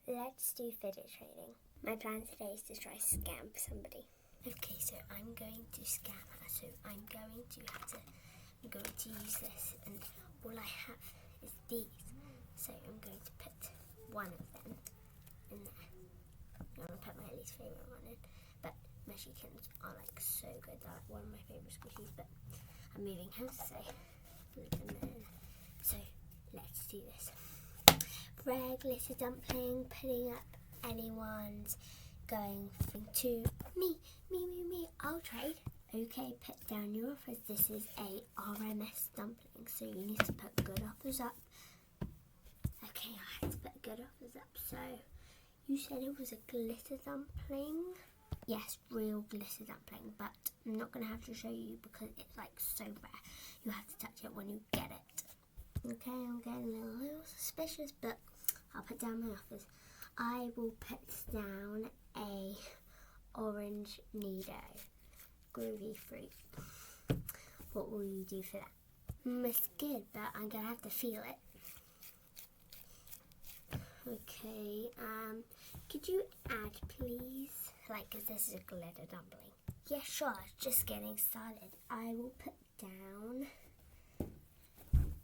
let's do fidget training. My plan today is to try scam somebody. Okay, so I'm going to scam her. So I'm going to use this, and all I have is these. So I'm going to put one of them in there. I'm going to put my least favourite one in. But Meshikins are like so good. They're like one of my favourite squishies. But I'm moving house, so put them there. So let's do this. Red glitter dumpling, putting up anyone's, going to me, I'll trade. Okay, put down your offers. This is a RMS dumpling, so you need to put good offers up. Okay, I had to put good offers up. So you said it was a glitter dumpling? Yes, real glitter dumpling, but I'm not going to have to show you because it's like so rare. You have to touch it when you get it. Okay, I'm getting a little suspicious, but I'll put down my offers. I will put down a orange Nido, groovy fruit. What will you do for that? It's good, but I'm gonna have to feel it. Okay, could you add please? Like, cause this is a glitter dumpling. Yeah, sure, just getting started. I will put down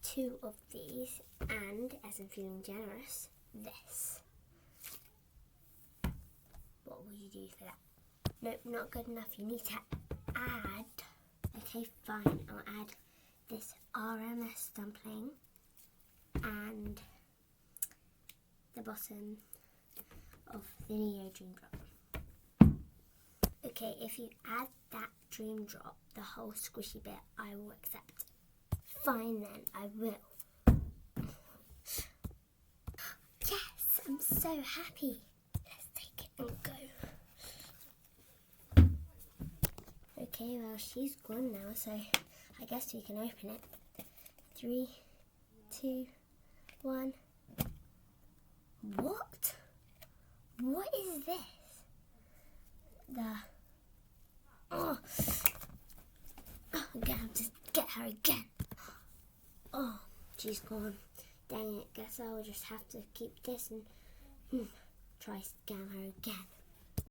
2 of these, and as I'm feeling generous, this. What will you do for that? Nope, not good enough. You need to add. Okay, fine. I'll add this RMS dumpling and the bottom of the Neo Dream Drop. Okay, if you add that Dream Drop, the whole squishy bit, I will accept. Fine then, I will. Yes, I'm so happy. Let's take it and go. Okay, well, she's gone now, so I guess we can open it. 3, 2, 1. What? What is this? I'm gonna have to get her again. Oh, she's gone. Dang it, guess I'll just have to keep this and try scam her again.